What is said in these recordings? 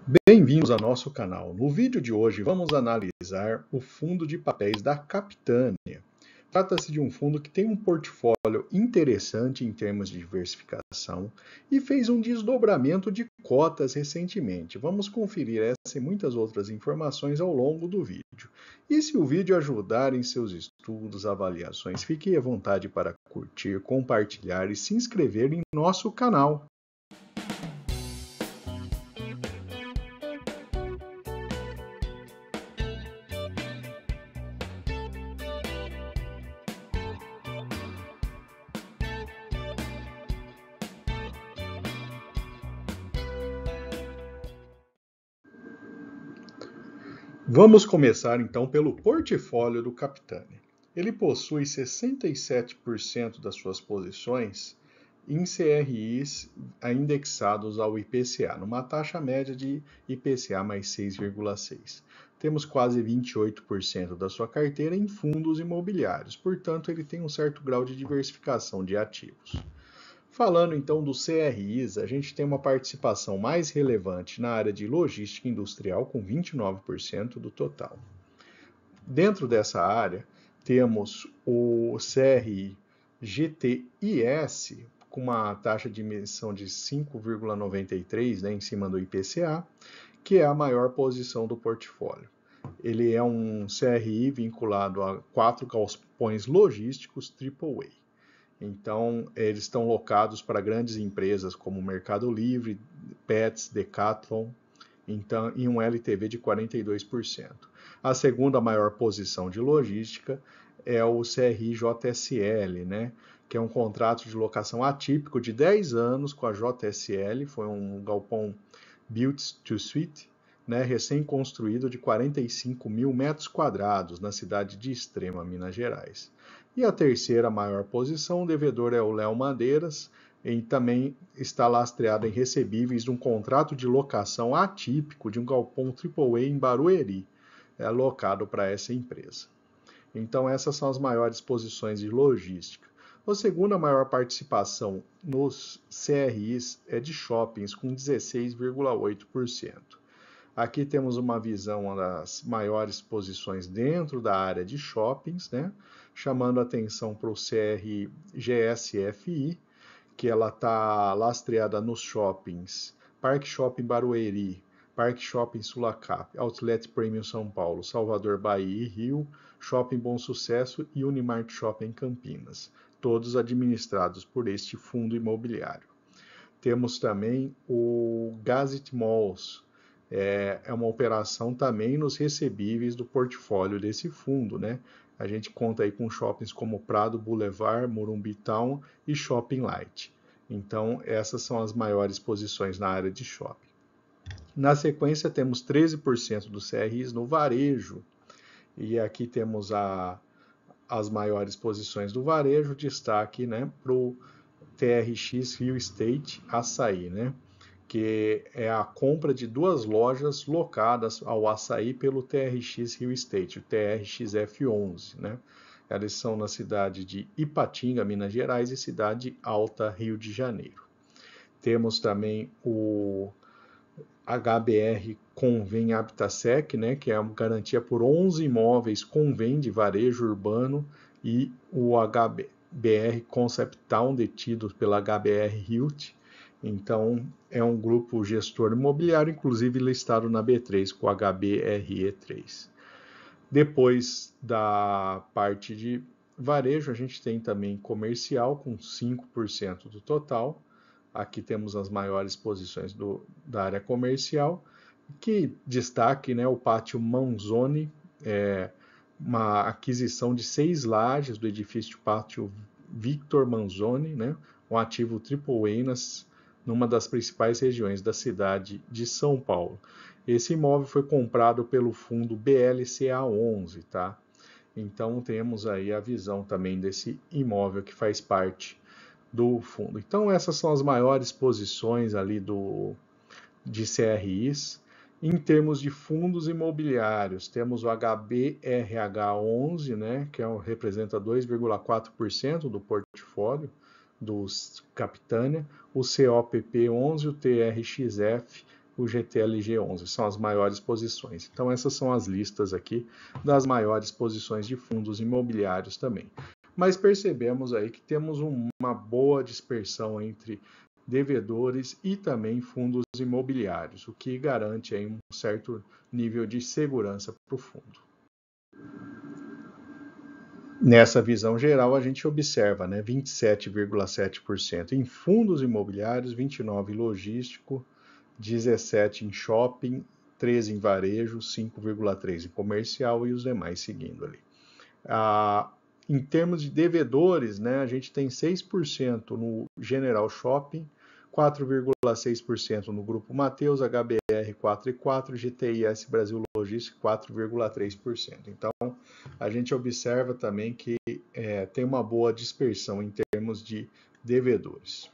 Bem-vindos ao nosso canal. No vídeo de hoje vamos analisar o fundo de papéis da Capitânia. Trata-se de um fundo que tem um portfólio interessante em termos de diversificação e fez um desdobramento de cotas recentemente. Vamos conferir essa e muitas outras informações ao longo do vídeo. E se o vídeo ajudar em seus estudos, avaliações, fique à vontade para curtir, compartilhar e se inscrever em nosso canal. Vamos começar então pelo portfólio do Capitânia. Ele possui 67% das suas posições em CRIs indexados ao IPCA, numa taxa média de IPCA mais 6,6. Temos quase 28% da sua carteira em fundos imobiliários, portanto, ele tem um certo grau de diversificação de ativos. Falando então dos CRIs, a gente tem uma participação mais relevante na área de logística industrial, com 29% do total. Dentro dessa área, temos o CRI GTIS, com uma taxa de emissão de 5,93, né, em cima do IPCA, que é a maior posição do portfólio. Ele é um CRI vinculado a 4 galpões logísticos AAA. Então, eles estão locados para grandes empresas como Mercado Livre, Pets, Decathlon, então, em um LTV de 42%. A segunda maior posição de logística é o CRI-JSL, né, que é um contrato de locação atípico de 10 anos com a JSL, foi um galpão Built to Suit, né, recém-construído de 45 mil metros quadrados na cidade de Extrema, Minas Gerais. E a terceira maior posição, o devedor é o Léo Madeiras, e também está lastreado em recebíveis de um contrato de locação atípico de um galpão AAA em Barueri, alocado para essa empresa. Então, essas são as maiores posições de logística. A segunda maior participação nos CRIs é de shoppings, com 16,8%. Aqui temos uma visão das maiores posições dentro da área de shoppings, né? Chamando a atenção para o CR GSFI, que ela está lastreada nos shoppings Parque Shopping Barueri, Parque Shopping Sulacap, Outlet Premium São Paulo, Salvador, Bahia e Rio, Shopping Bom Sucesso e Unimart Shopping Campinas, todos administrados por este fundo imobiliário. Temos também o Gazit Malls, é uma operação também nos recebíveis do portfólio desse fundo, né? A gente conta aí com shoppings como Prado Boulevard, Morumbi Town e Shopping Light. Então, essas são as maiores posições na área de shopping. Na sequência, temos 13% dos CRIs no varejo. E aqui temos as maiores posições do varejo, destaque, né, para o TRX Real Estate Açaí, né? Que é a compra de 2 lojas locadas ao Açaí pelo TRX Real Estate, o TRXF11, né? Elas são na cidade de Ipatinga, Minas Gerais, e Cidade Alta, Rio de Janeiro. Temos também o HBR Convém Habitasec, né, que é uma garantia por 11 imóveis Convém de varejo urbano, e o HBR Concept Town, detido pela HBR Hilt. Então, é um grupo gestor imobiliário, inclusive listado na B3 com o HBRE3. Depois da parte de varejo, a gente tem também comercial, com 5% do total. Aqui temos as maiores posições da área comercial, que destaque, né, o Pátio Manzoni, uma aquisição de 6 lajes do edifício Pátio Victor Manzoni, né, um ativo AAA numa das principais regiões da cidade de São Paulo. Esse imóvel foi comprado pelo fundo BLCA11, tá? Então temos aí a visão também desse imóvel que faz parte do fundo. Então essas são as maiores posições ali de CRIs. Em termos de fundos imobiliários, temos o HBRH11, né, que representa 2,4% do portfólio dos Capitânia, o COPP11, o TRXF o GTLG11, são as maiores posições. Então essas são as listas aqui das maiores posições de fundos imobiliários também. Mas percebemos aí que temos uma boa dispersão entre devedores e também fundos imobiliários, o que garante aí um certo nível de segurança para o fundo. Nessa visão geral, a gente observa 27,7% em fundos imobiliários, 29% em logístico, 17% em shopping, 13% em varejo, 5,3% em comercial e os demais seguindo ali. Em termos de devedores, a gente tem 6% no General Shopping, 4,6% no Grupo Mateus, HBR 4,4%, GTIS Brasil Logística 4,3%. Então, a gente observa também que tem uma boa dispersão em termos de devedores.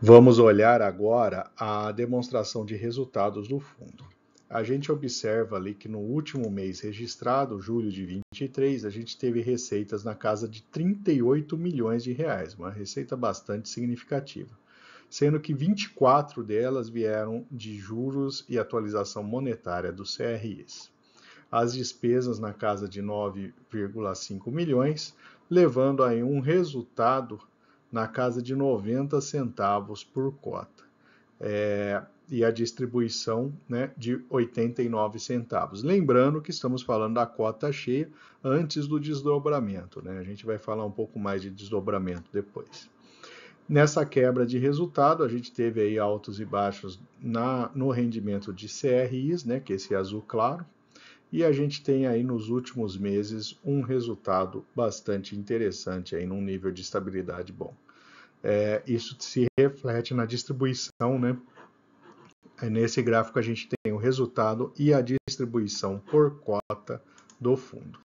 Vamos olhar agora a demonstração de resultados do fundo. A gente observa ali que no último mês registrado, julho de 23, a gente teve receitas na casa de 38 milhões de reais, uma receita bastante significativa, sendo que 24 delas vieram de juros e atualização monetária dos CRIs. As despesas na casa de 9,5 milhões, levando aí um resultado na casa de 90 centavos por cota. E a distribuição de 89 centavos. Lembrando que estamos falando da cota cheia antes do desdobramento. A gente vai falar um pouco mais de desdobramento depois. Nessa quebra de resultado, a gente teve aí altos e baixos no rendimento de CRIs, que é esse azul claro, e a gente tem aí nos últimos meses um resultado bastante interessante, aí num nível de estabilidade bom. Isso se reflete na distribuição, Nesse gráfico a gente tem o resultado e a distribuição por cota do fundo.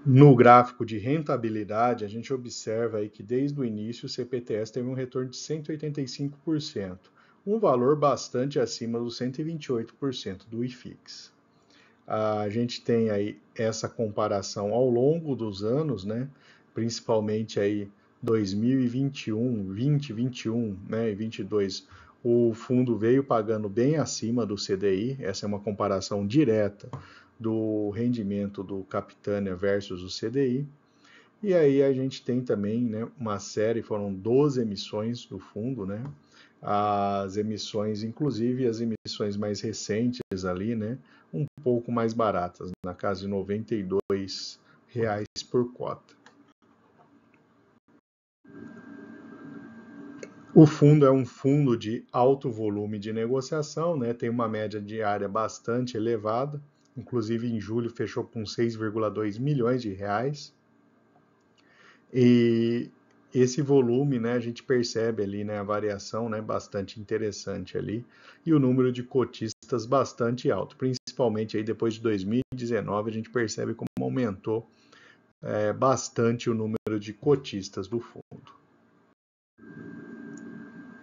No gráfico de rentabilidade, a gente observa aí que desde o início o CPTS teve um retorno de 185%, um valor bastante acima dos 128% do IFIX. A gente tem aí essa comparação ao longo dos anos, principalmente aí 2021, 2021 e 22, o fundo veio pagando bem acima do CDI, essa é uma comparação direta do rendimento do Capitânia versus o CDI. E aí a gente tem também uma série, foram 12 emissões do fundo, as emissões, inclusive as emissões mais recentes ali, um pouco mais baratas, na casa de R$ 92 por cota. O fundo é um fundo de alto volume de negociação, tem uma média diária bastante elevada, inclusive em julho fechou com 6,2 milhões de reais. E esse volume, a gente percebe ali, a variação, bastante interessante ali, e o número de cotistas bastante alto, principalmente aí depois de 2019, a gente percebe como aumentou bastante o número de cotistas do fundo.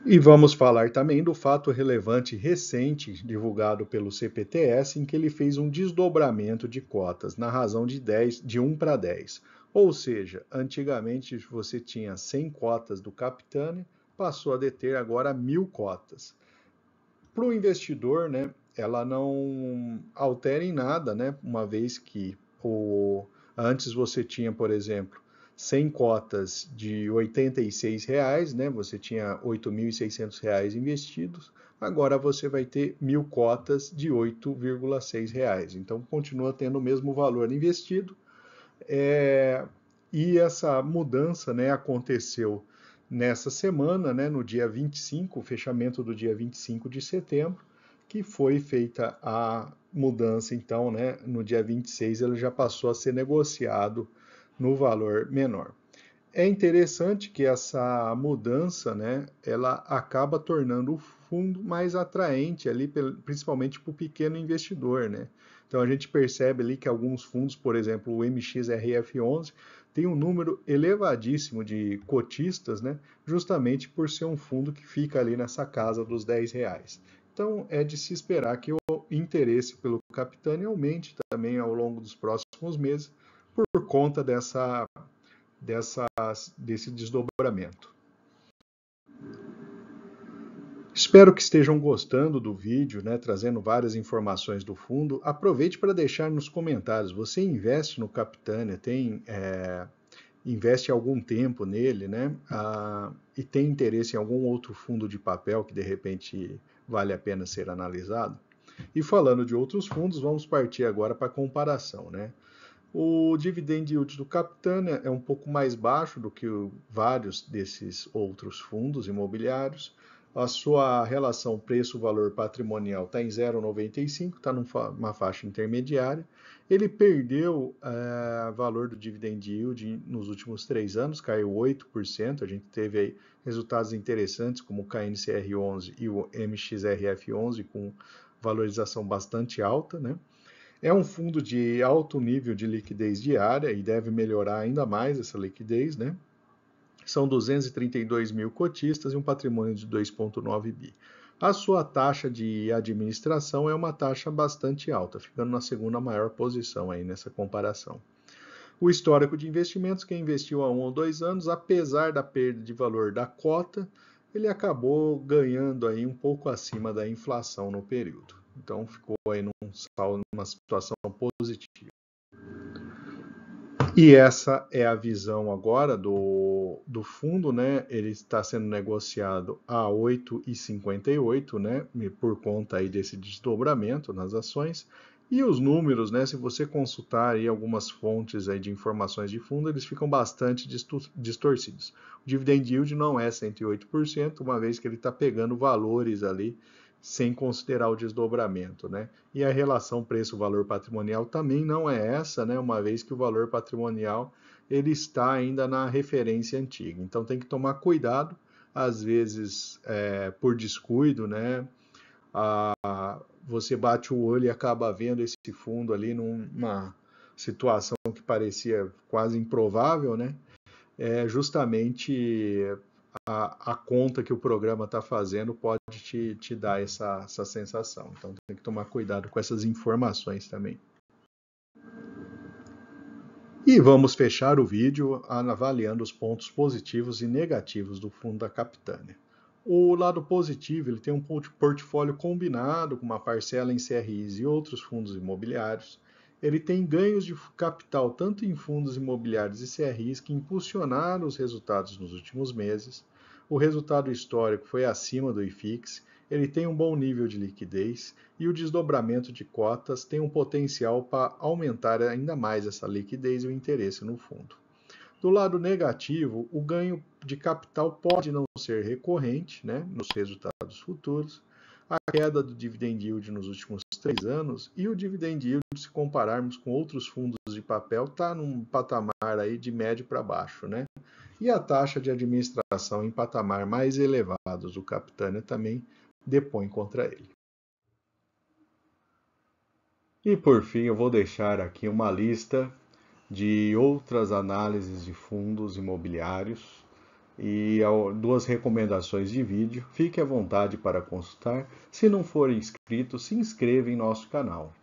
E vamos falar também do fato relevante recente divulgado pelo CPTS, em que ele fez um desdobramento de cotas na razão de 1 para 10. Ou seja, antigamente você tinha 100 cotas do Capitânia, passou a deter agora 1.000 cotas. Para o investidor, ela não altera em nada, uma vez que antes você tinha, por exemplo, 100 cotas de R$ 86, você tinha R$ 8.600 investidos, agora você vai ter 1.000 cotas de R$ 8,6. Então, continua tendo o mesmo valor investido. E essa mudança aconteceu nessa semana, no dia 25, o fechamento do dia 25 de setembro, que foi feita a mudança, então, no dia 26 ele já passou a ser negociado no valor menor. É interessante que essa mudança, ela acaba tornando o fundo mais atraente ali, principalmente para o pequeno investidor, Então a gente percebe ali que alguns fundos, por exemplo, o MXRF11, tem um número elevadíssimo de cotistas, justamente por ser um fundo que fica ali nessa casa dos R$10. Então é de se esperar que o interesse pelo Capitânia aumente também ao longo dos próximos meses, por conta desse desdobramento. Espero que estejam gostando do vídeo, né, trazendo várias informações do fundo. Aproveite para deixar nos comentários. Você investe no Capitânia, investe algum tempo nele, né? E tem interesse em algum outro fundo de papel que de repente vale a pena ser analisado? E falando de outros fundos, vamos partir agora para a comparação, né? O dividend yield do Capitânia é um pouco mais baixo do que vários desses outros fundos imobiliários. A sua relação preço-valor patrimonial está em 0,95, está numa faixa intermediária. Ele perdeu valor do dividend yield nos últimos 3 anos, caiu 8%. A gente teve aí resultados interessantes como o KNCR11 e o MXRF11 com valorização bastante alta, né? É um fundo de alto nível de liquidez diária e deve melhorar ainda mais essa liquidez, né? São 232 mil cotistas e um patrimônio de 2,9 bi. A sua taxa de administração é uma taxa bastante alta, ficando na segunda maior posição aí nessa comparação. O histórico de investimentos, quem investiu há 1 ou 2 anos, apesar da perda de valor da cota, ele acabou ganhando aí um pouco acima da inflação no período. Então ficou aí numa situação positiva. E essa é a visão agora do fundo, né? Ele está sendo negociado a 8,58, né? Por conta aí desse desdobramento nas ações. E os números, né? Se você consultar aí algumas fontes aí de informações de fundo, eles ficam bastante distorcidos. O dividend yield não é 108%, uma vez que ele está pegando valores ali sem considerar o desdobramento, né? E a relação preço-valor patrimonial também não é essa, né? Uma vez que o valor patrimonial ele está ainda na referência antiga. Então tem que tomar cuidado, às vezes por descuido, né? Você bate o olho e acaba vendo esse fundo ali numa situação que parecia quase improvável, né? É justamente a conta que o programa está fazendo pode te dar essa sensação. Então tem que tomar cuidado com essas informações também. E vamos fechar o vídeo avaliando os pontos positivos e negativos do fundo da Capitânia. O lado positivo, ele tem um portfólio combinado com uma parcela em CRIs e outros fundos imobiliários. Ele tem ganhos de capital tanto em fundos imobiliários e CRIs que impulsionaram os resultados nos últimos meses. O resultado histórico foi acima do IFIX, ele tem um bom nível de liquidez e o desdobramento de cotas tem um potencial para aumentar ainda mais essa liquidez e o interesse no fundo. Do lado negativo, o ganho de capital pode não ser recorrente, né, nos resultados futuros, a queda do dividend yield nos últimos 3 anos e o dividend yield, se compararmos com outros fundos de papel, está num patamar aí de médio para baixo, né? E a taxa de administração em patamar mais elevados do Capitânia também depõe contra ele. E por fim, eu vou deixar aqui uma lista de outras análises de fundos imobiliários e 2 recomendações de vídeo. Fique à vontade para consultar. Se não for inscrito, se inscreva em nosso canal.